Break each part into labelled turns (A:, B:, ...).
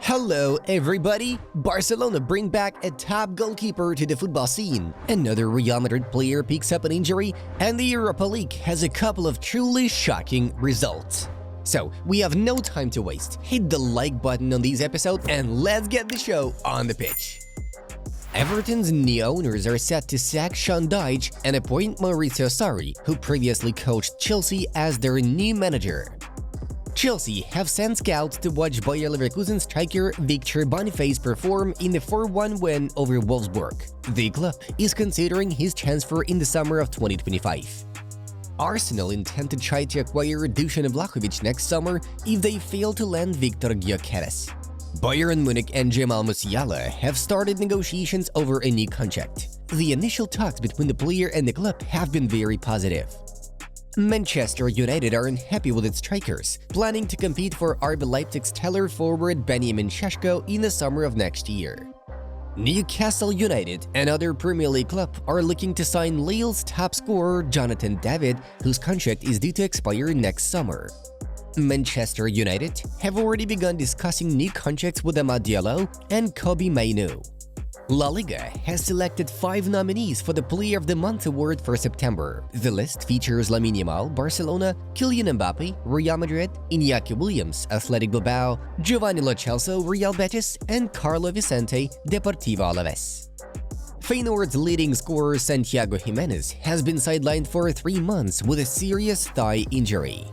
A: Hello everybody! Barcelona bring back a top goalkeeper to the football scene. Another Real Madrid player picks up an injury, and the Europa League has a couple of truly shocking results. So, we have no time to waste. Hit the like button on these episodes and let's get the show on the pitch. Everton's new owners are set to sack Sean Dyche and appoint Maurizio Sarri, who previously coached Chelsea, as their new manager. Chelsea have sent scouts to watch Bayer Leverkusen striker Victor Boniface perform in the 4-1 win over Wolfsburg. The club is considering his transfer in the summer of 2025. Arsenal intend to try to acquire Dusan Vlahovic next summer if they fail to land Victor Gyökeres. Bayern Munich and Jamal Musiala have started negotiations over a new contract. The initial talks between the player and the club have been very positive. Manchester United are unhappy with its strikers, planning to compete for RB Leipzig's stellar forward Benjamin Šeško in the summer of next year. Newcastle United, another Premier League club, are looking to sign Lille's top scorer Jonathan David, whose contract is due to expire next summer. Manchester United have already begun discussing new contracts with Amad Diallo and Kobbie Mainoo. La Liga has selected 5 nominees for the Player of the Month award for September. The list features Lamine Yamal, Barcelona, Kylian Mbappe, Real Madrid, Iñaki Williams, Athletic Bilbao, Giovanni Lo Celso, Real Betis, and Carlo Vicente, Deportivo Alavés. Feyenoord's leading scorer Santiago Jimenez has been sidelined for 3 months with a serious thigh injury.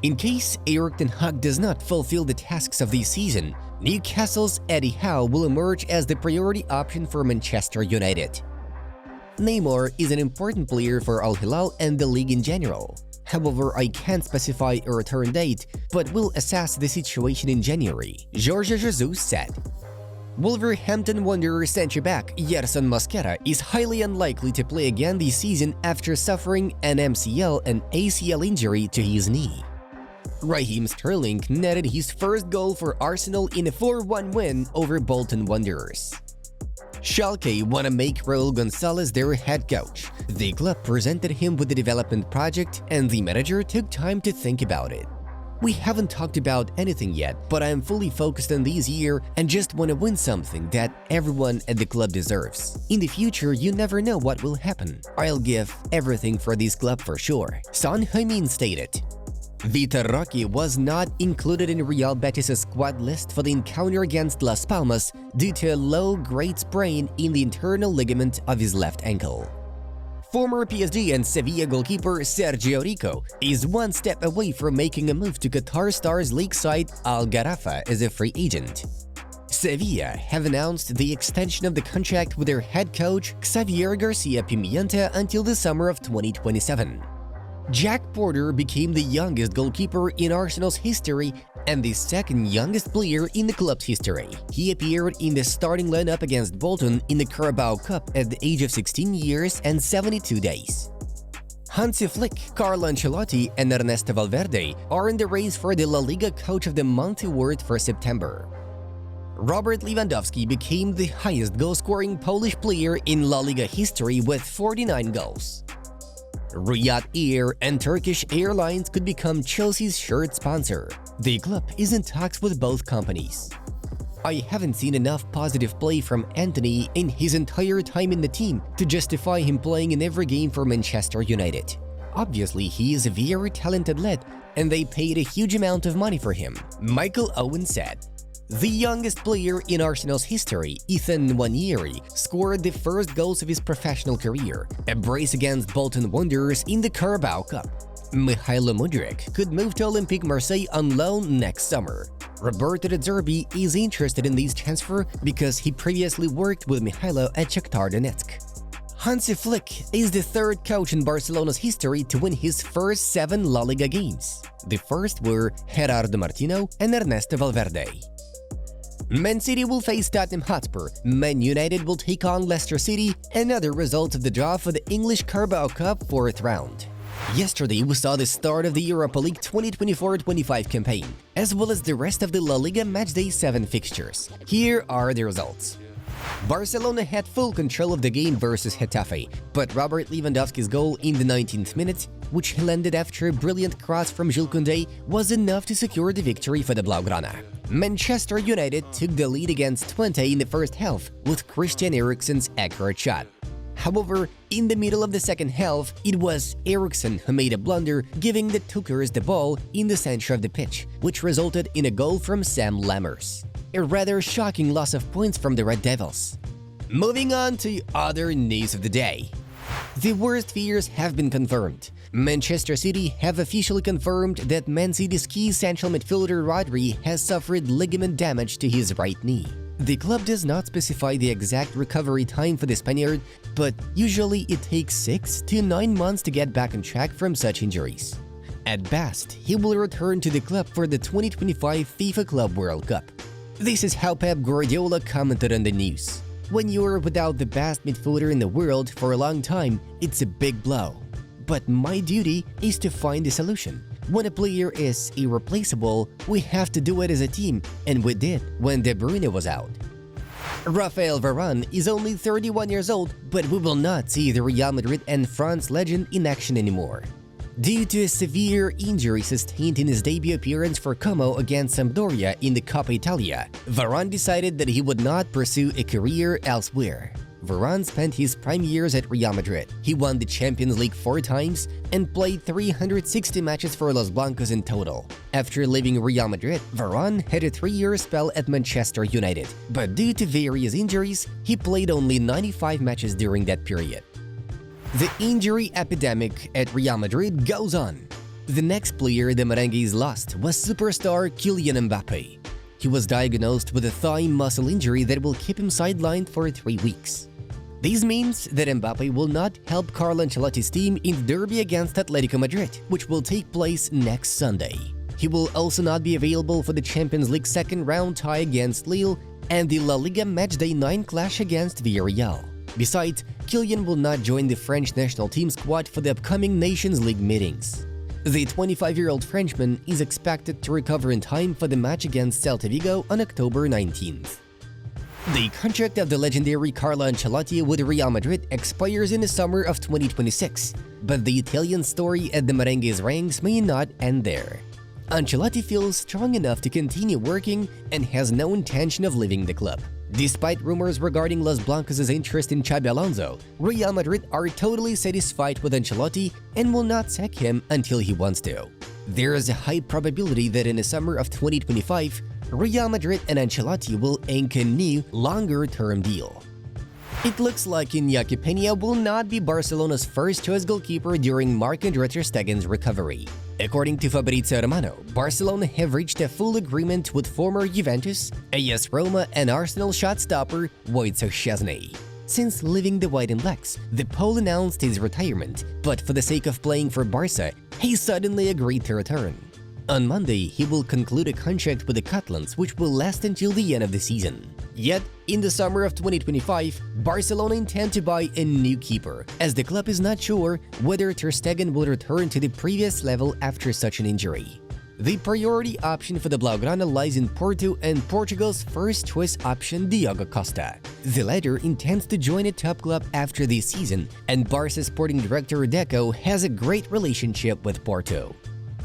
A: In case Erik ten Hag does not fulfill the tasks of this season, Newcastle's Eddie Howe will emerge as the priority option for Manchester United. Neymar is an important player for Al Hilal and the league in general. However, I can't specify a return date, but will assess the situation in January, Jorge Jesus said. Wolverhampton Wanderers centre-back Yerson Mosquera is highly unlikely to play again this season after suffering an MCL and ACL injury to his knee. Raheem Sterling netted his first goal for Arsenal in a 4-1 win over Bolton Wanderers. Schalke want to make Raul Gonzalez their head coach. The club presented him with the development project, and the manager took time to think about it. We haven't talked about anything yet, but I am fully focused on this year and just want to win something that everyone at the club deserves. In the future, you never know what will happen. I'll give everything for this club for sure, Son Heung-min stated. Vitor Roque was not included in Real Betis' squad list for the encounter against Las Palmas due to a low-grade sprain in the internal ligament of his left ankle. Former PSG and Sevilla goalkeeper Sergio Rico is one step away from making a move to Qatar Stars league side Al Gharafa as a free agent. Sevilla have announced the extension of the contract with their head coach Xavier Garcia Pimienta until the summer of 2027. Jack Porter became the youngest goalkeeper in Arsenal's history and the second youngest player in the club's history. He appeared in the starting lineup against Bolton in the Carabao Cup at the age of 16 years and 72 days. Hansi Flick, Carlo Ancelotti, and Ernesto Valverde are in the race for the La Liga Coach of the Month award for September. Robert Lewandowski became the highest goal-scoring Polish player in La Liga history with 49 goals. Riyadh Air and Turkish Airlines could become Chelsea's shirt sponsor. The club is in talks with both companies. I haven't seen enough positive play from Anthony in his entire time in the team to justify him playing in every game for Manchester United. Obviously, he is a very talented lad, and they paid a huge amount of money for him, Michael Owen said. The youngest player in Arsenal's history, Ethan Nwaneri, scored the first goals of his professional career, a brace against Bolton Wanderers in the Carabao Cup. Mykhailo Mudryk could move to Olympique Marseille on loan next summer. Roberto De Zerbi is interested in this transfer because he previously worked with Mykhailo at Shakhtar Donetsk. Hansi Flick is the third coach in Barcelona's history to win his first 7 La Liga games. The first were Gerardo Martino and Ernesto Valverde. Man City will face Tottenham Hotspur, Man United will take on Leicester City, and other results of the draw for the English Carabao Cup 4th round. Yesterday, we saw the start of the Europa League 2024-25 campaign, as well as the rest of the La Liga Matchday 7 fixtures. Here are the results. Barcelona had full control of the game versus Getafe, but Robert Lewandowski's goal in the 19th minute which landed after a brilliant cross from Jules Koundé, was enough to secure the victory for the Blaugrana. Manchester United took the lead against Twente in the first half with Christian Eriksen's accurate shot. However, in the middle of the second half, it was Eriksen who made a blunder, giving the Tookers the ball in the center of the pitch, which resulted in a goal from Sam Lammers. A rather shocking loss of points from the Red Devils. Moving on to other news of the day. The worst fears have been confirmed. Manchester City have officially confirmed that Man City's key central midfielder Rodri has suffered ligament damage to his right knee. The club does not specify the exact recovery time for the Spaniard, but usually it takes 6 to 9 months to get back on track from such injuries. At best, he will return to the club for the 2025 FIFA Club World Cup. This is how Pep Guardiola commented on the news. When you're without the best midfielder in the world for a long time, it's a big blow. But my duty is to find a solution. When a player is irreplaceable, we have to do it as a team, and we did when De Bruyne was out. Raphael Varane is only 31 years old, but we will not see the Real Madrid and France legend in action anymore. Due to a severe injury sustained in his debut appearance for Como against Sampdoria in the Coppa Italia, Varane decided that he would not pursue a career elsewhere. Varane spent his prime years at Real Madrid. He won the Champions League 4 times and played 360 matches for Los Blancos in total. After leaving Real Madrid, Varane had a 3-year spell at Manchester United, but due to various injuries, he played only 95 matches during that period. The injury epidemic at Real Madrid goes on. The next player the Merengues lost was superstar Kylian Mbappé. He was diagnosed with a thigh muscle injury that will keep him sidelined for 3 weeks. This means that Mbappé will not help Carlo Ancelotti's team in the derby against Atletico Madrid, which will take place next Sunday. He will also not be available for the Champions League second-round tie against Lille and the La Liga Matchday 9 clash against Villarreal. Besides, Kylian will not join the French national team squad for the upcoming Nations League meetings. The 25-year-old Frenchman is expected to recover in time for the match against Celta Vigo on October 19th. The contract of the legendary Carlo Ancelotti with Real Madrid expires in the summer of 2026, but the Italian story at the Merengues ranks may not end there. Ancelotti feels strong enough to continue working and has no intention of leaving the club. Despite rumors regarding Los Blancos' interest in Xabi Alonso, Real Madrid are totally satisfied with Ancelotti and will not sack him until he wants to. There is a high probability that in the summer of 2025, Real Madrid and Ancelotti will ink a new, longer-term deal. It looks like Iñaki Peña will not be Barcelona's first-choice goalkeeper during Marc-Andre Ter Stegen's recovery. According to Fabrizio Romano, Barcelona have reached a full agreement with former Juventus, AS Roma and Arsenal shot-stopper Wojciech Szczesny. Since leaving the White and Blacks, the Pole announced his retirement, but for the sake of playing for Barça, he suddenly agreed to return. On Monday, he will conclude a contract with the Catalans, which will last until the end of the season. Yet, in the summer of 2025, Barcelona intend to buy a new keeper, as the club is not sure whether Ter Stegen will return to the previous level after such an injury. The priority option for the Blaugrana lies in Porto and Portugal's first-choice option Diogo Costa. The latter intends to join a top club after this season, and Barça sporting director Deco has a great relationship with Porto.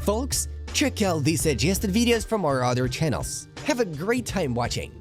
A: Folks, check out these suggested videos from our other channels. Have a great time watching!